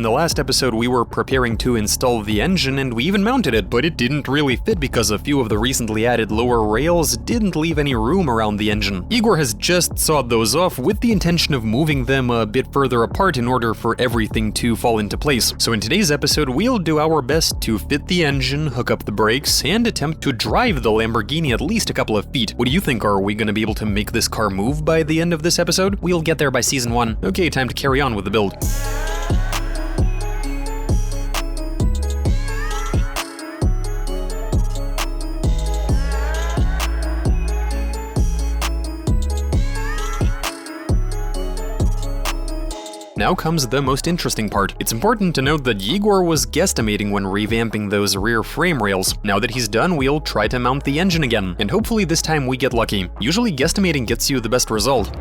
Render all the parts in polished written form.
In the last episode, we were preparing to install the engine and we even mounted it, but it didn't really fit because a few of the recently added lower rails didn't leave any room around the engine. Igor has just sawed those off with the intention of moving them a bit further apart in order for everything to fall into place. So in today's episode, we'll do our best to fit the engine, hook up the brakes, and attempt to drive the Lamborghini at least a couple of feet. What do you think? Are we gonna be able to make this car move by the end of this episode? We'll get there by season 1. Okay, time to carry on with the build. Now comes the most interesting part. It's important to note that Igor was guesstimating when revamping those rear frame rails. Now that he's done, we'll try to mount the engine again, and hopefully this time we get lucky. Usually guesstimating gets you the best result.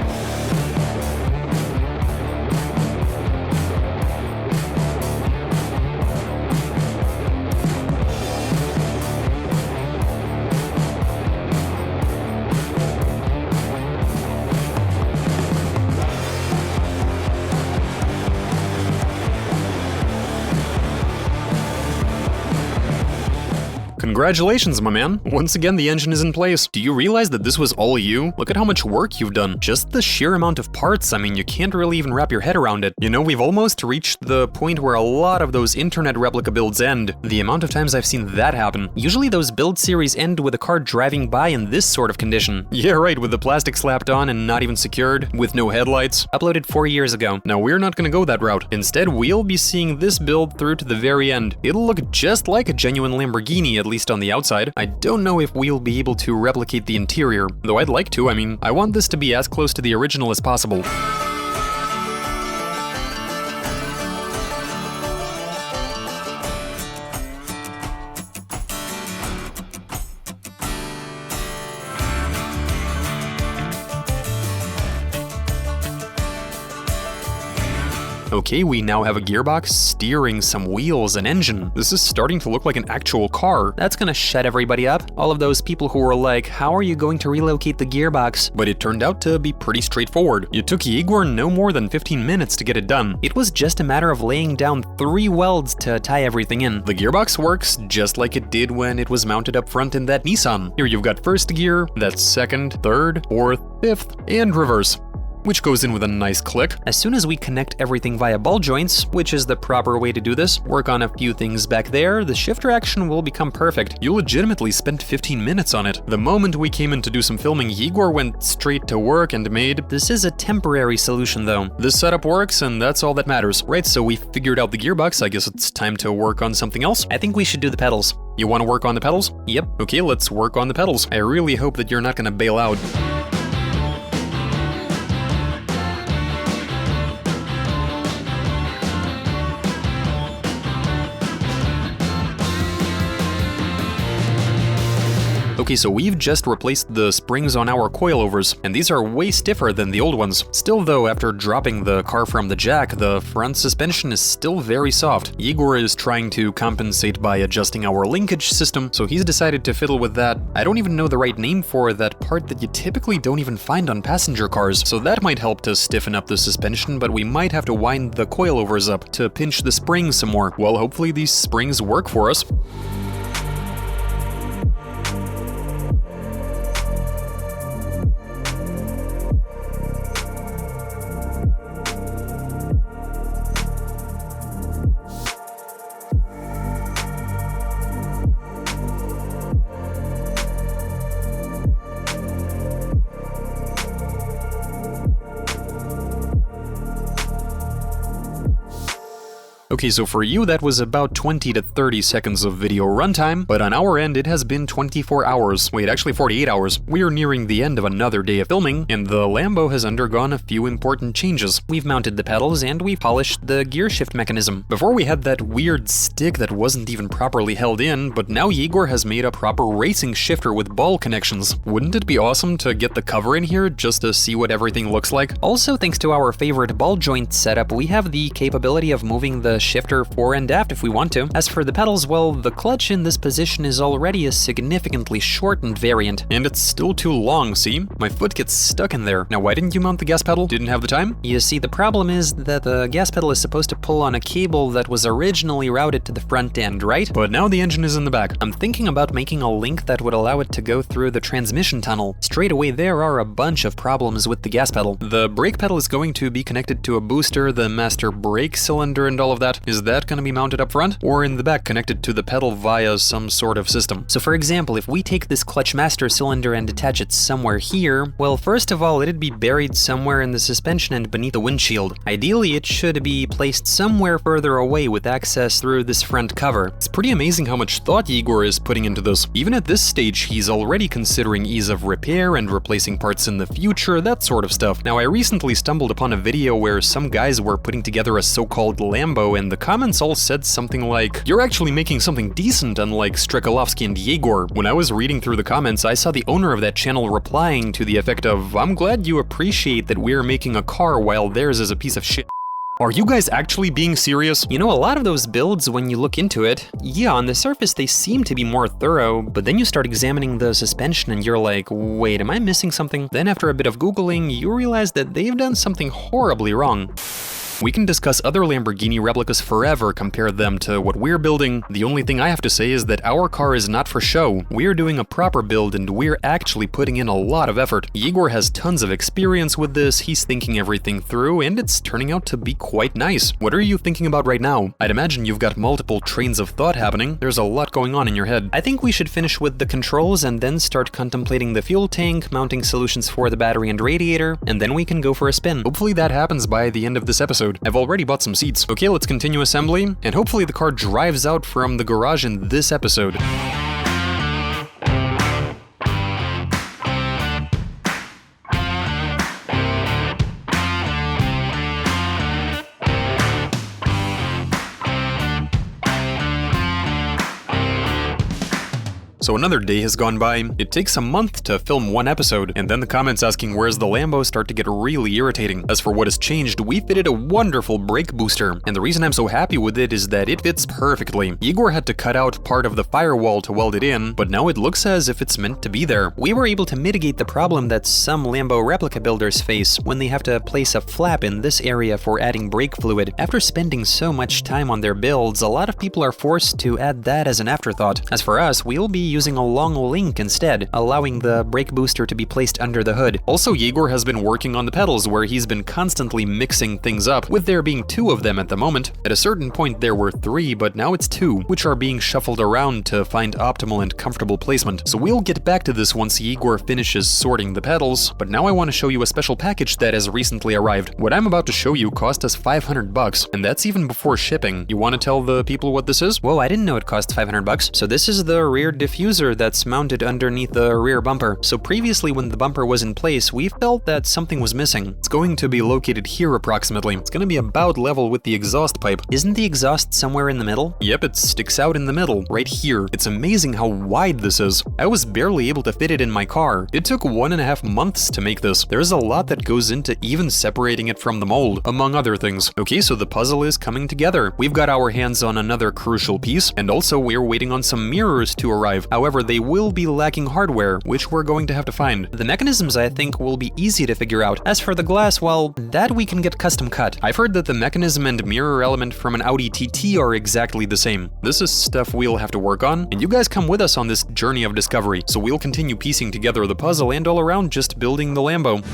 Congratulations, my man. Once again, the engine is in place. Do you realize that this was all you? Look at how much work you've done. Just the sheer amount of parts, I mean, you can't really even wrap your head around it. You know, we've almost reached the point where a lot of those internet replica builds end. The amount of times I've seen that happen. Usually those build series end with a car driving by in this sort of condition. Yeah, right, with the plastic slapped on and not even secured, with no headlights. Uploaded 4 years ago. Now, we're not gonna go that route. Instead, we'll be seeing this build through to the very end. It'll look just like a genuine Lamborghini, at least on the outside. I don't know if we'll be able to replicate the interior, though I'd like to. I mean, I want this to be as close to the original as possible. Okay, we now have a gearbox, steering, some wheels, an engine. This is starting to look like an actual car. That's gonna shut everybody up. All of those people who were like, how are you going to relocate the gearbox? But it turned out to be pretty straightforward. It took Igor no more than 15 minutes to get it done. It was just a matter of laying down 3 welds to tie everything in. The gearbox works just like it did when it was mounted up front in that Nissan. Here you've got first gear, that's second, third, fourth, fifth, and reverse, which goes in with a nice click. As soon as we connect everything via ball joints, which is the proper way to do this, work on a few things back there, the shifter action will become perfect. You legitimately spent 15 minutes on it. The moment we came in to do some filming, Igor went straight to work and made... This is a temporary solution though. This setup works and that's all that matters. Right, so we figured out the gearbox, I guess it's time to work on something else. I think we should do the pedals. You want to work on the pedals? Yep. Okay, let's work on the pedals. I really hope that you're not gonna bail out. Okay, so we've just replaced the springs on our coilovers, and these are way stiffer than the old ones. Still though, after dropping the car from the jack, the front suspension is still very soft. Igor is trying to compensate by adjusting our linkage system, so he's decided to fiddle with that. I don't even know the right name for that part that you typically don't even find on passenger cars, so that might help to stiffen up the suspension, but we might have to wind the coilovers up to pinch the springs some more. Well, hopefully these springs work for us. Okay, so for you that was about 20 to 30 seconds of video runtime, but on our end it has been 24 hours. Wait, actually 48 hours. We are nearing the end of another day of filming, and the Lambo has undergone a few important changes. We've mounted the pedals and we've polished the gear shift mechanism. Before we had that weird stick that wasn't even properly held in, but now Igor has made a proper racing shifter with ball connections. Wouldn't it be awesome to get the cover in here just to see what everything looks like? Also, thanks to our favorite ball joint setup, we have the capability of moving the the shifter fore and aft if we want to. As for the pedals, well, the clutch in this position is already a significantly shortened variant. And it's still too long, see? My foot gets stuck in there. Now, why didn't you mount the gas pedal? Didn't have the time? You see, the problem is that the gas pedal is supposed to pull on a cable that was originally routed to the front end, right? But now the engine is in the back. I'm thinking about making a link that would allow it to go through the transmission tunnel. Straight away, there are a bunch of problems with the gas pedal. The brake pedal is going to be connected to a booster, the master brake cylinder and all of that. Is that going to be mounted up front? Or in the back connected to the pedal via some sort of system? So for example, if we take this clutch master cylinder and attach it somewhere here, well, first of all, it'd be buried somewhere in the suspension and beneath the windshield. Ideally, it should be placed somewhere further away with access through this front cover. It's pretty amazing how much thought Igor is putting into this. Even at this stage, he's already considering ease of repair and replacing parts in the future, that sort of stuff. Now, I recently stumbled upon a video where some guys were putting together a so-called Lambo, and the comments all said something like, "You're actually making something decent, unlike Strekalovsky and Yegor." When I was reading through the comments, I saw the owner of that channel replying to the effect of, "I'm glad you appreciate that we're making a car while theirs is a piece of shit." Are you guys actually being serious? You know, a lot of those builds, when you look into it, yeah, on the surface they seem to be more thorough, but then you start examining the suspension and you're like, wait, am I missing something? Then after a bit of Googling, you realize that they've done something horribly wrong. We can discuss other Lamborghini replicas forever, compare them to what we're building. The only thing I have to say is that our car is not for show. We're doing a proper build and we're actually putting in a lot of effort. Igor has tons of experience with this, he's thinking everything through, and it's turning out to be quite nice. What are you thinking about right now? I'd imagine you've got multiple trains of thought happening. There's a lot going on in your head. I think we should finish with the controls and then start contemplating the fuel tank, mounting solutions for the battery and radiator, and then we can go for a spin. Hopefully that happens by the end of this episode. I've already bought some seats. Okay, let's continue assembly, and hopefully the car drives out from the garage in this episode. So another day has gone by. It takes a month to film one episode, and then the comments asking where's the Lambo start to get really irritating. As for what has changed, we fitted a wonderful brake booster, and the reason I'm so happy with it is that it fits perfectly. Igor had to cut out part of the firewall to weld it in, but now it looks as if it's meant to be there. We were able to mitigate the problem that some Lambo replica builders face when they have to place a flap in this area for adding brake fluid. After spending so much time on their builds, a lot of people are forced to add that as an afterthought. As for us, we'll be using a long link instead, allowing the brake booster to be placed under the hood. Also, Yegor has been working on the pedals, where he's been constantly mixing things up, with there being 2 of them at the moment. At a certain point there were 3, but now it's 2, which are being shuffled around to find optimal and comfortable placement. So we'll get back to this once Yegor finishes sorting the pedals, but now I want to show you a special package that has recently arrived. What I'm about to show you cost us $500, and that's even before shipping. You want to tell the people what this is? Whoa, I didn't know it cost $500. So this is the rear diffuser that's mounted underneath the rear bumper. So previously when the bumper was in place, we felt that something was missing. It's going to be located here approximately. It's going to be about level with the exhaust pipe. Isn't the exhaust somewhere in the middle? Yep, it sticks out in the middle, right here. It's amazing how wide this is. I was barely able to fit it in my car. It took 1.5 months to make this. There's a lot that goes into even separating it from the mold, among other things. Okay, so the puzzle is coming together. We've got our hands on another crucial piece, and also we're waiting on some mirrors to arrive. However, they will be lacking hardware, which we're going to have to find. The mechanisms, I think, will be easy to figure out. As for the glass, well, that we can get custom cut. I've heard that the mechanism and mirror element from an Audi TT are exactly the same. This is stuff we'll have to work on, and you guys come with us on this journey of discovery, so we'll continue piecing together the puzzle and all around just building the Lambo.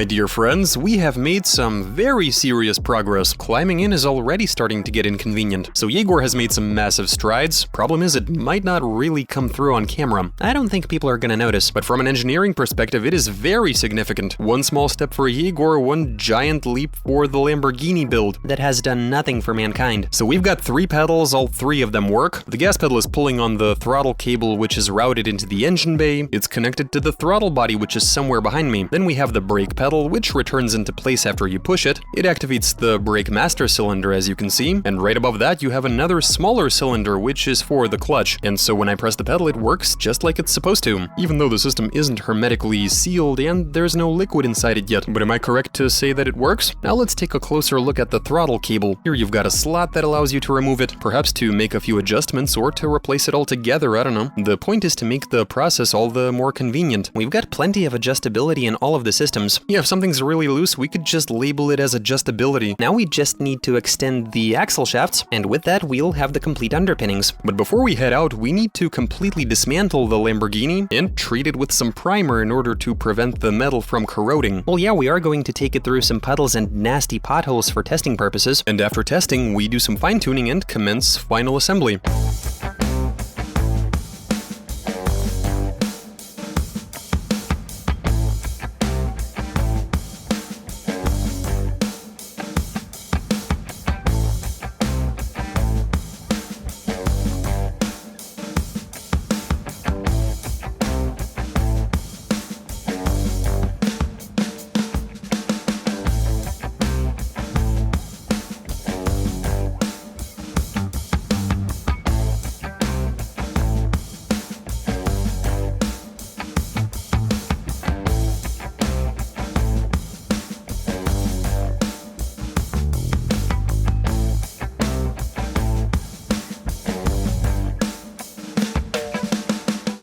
my dear friends, we have made some very serious progress. Climbing in is already starting to get inconvenient. So Yegor has made some massive strides. Problem is, it might not really come through on camera. I don't think people are gonna notice. But from an engineering perspective, it is very significant. One small step for Yegor, one giant leap for the Lamborghini build. That has done nothing for mankind. So we've got 3 pedals, all 3 of them work. The gas pedal is pulling on the throttle cable, which is routed into the engine bay. It's connected to the throttle body, which is somewhere behind me. Then we have the brake pedal, which returns into place after you push it. It activates the brake master cylinder, as you can see. And right above that, you have another smaller cylinder, which is for the clutch. And so when I press the pedal, it works just like it's supposed to, even though the system isn't hermetically sealed and there's no liquid inside it yet. But am I correct to say that it works? Now let's take a closer look at the throttle cable. Here you've got a slot that allows you to remove it, perhaps to make a few adjustments or to replace it altogether, I don't know. The point is to make the process all the more convenient. We've got plenty of adjustability in all of the systems. Yeah, if something's really loose, we could just label it as adjustability. Now we just need to extend the axle shafts, and with that we'll have the complete underpinnings. But before we head out, we need to completely dismantle the Lamborghini and treat it with some primer in order to prevent the metal from corroding. Well, yeah, we are going to take it through some puddles and nasty potholes for testing purposes. And after testing, we do some fine-tuning and commence final assembly.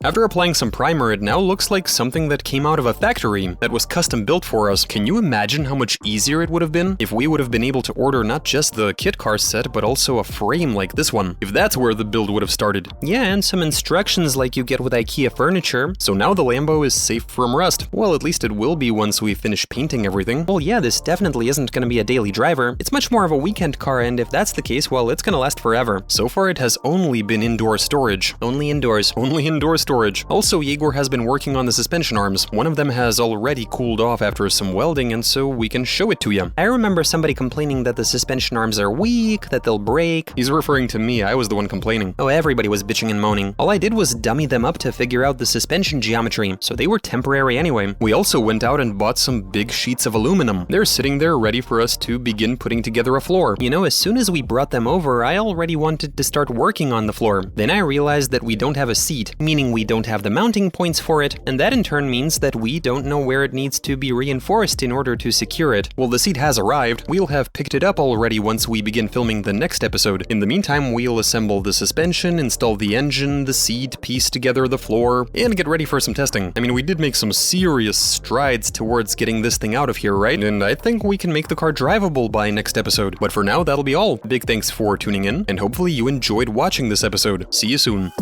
After applying some primer, it now looks like something that came out of a factory that was custom built for us. Can you imagine how much easier it would have been if we would have been able to order not just the kit car set, but also a frame like this one? If that's where the build would have started. Yeah, and some instructions like you get with IKEA furniture. So now the Lambo is safe from rust. Well, at least it will be once we finish painting everything. Well, yeah, this definitely isn't going to be a daily driver. It's much more of a weekend car, and if that's the case, well, it's going to last forever. So far, it has only been indoor storage. Only indoors. Only indoor storage. Also, Yegor has been working on the suspension arms. One of them has already cooled off after some welding, and so we can show it to you. I remember somebody complaining that the suspension arms are weak, that they'll break. He's referring to me, I was the one complaining. Oh, everybody was bitching and moaning. All I did was dummy them up to figure out the suspension geometry, so they were temporary anyway. We also went out and bought some big sheets of aluminum. They're sitting there ready for us to begin putting together a floor. You know, as soon as we brought them over, I already wanted to start working on the floor. Then I realized that we don't have a seat, meaning we don't have the mounting points for it, and that in turn means that we don't know where it needs to be reinforced in order to secure it. Well, the seat has arrived. We'll have picked it up already once we begin filming the next episode. In the meantime, we'll assemble the suspension, install the engine, the seat, piece together the floor, and get ready for some testing. I mean, we did make some serious strides towards getting this thing out of here, right? And I think we can make the car drivable by next episode. But for now, that'll be all. Big thanks for tuning in, and hopefully you enjoyed watching this episode. See you soon.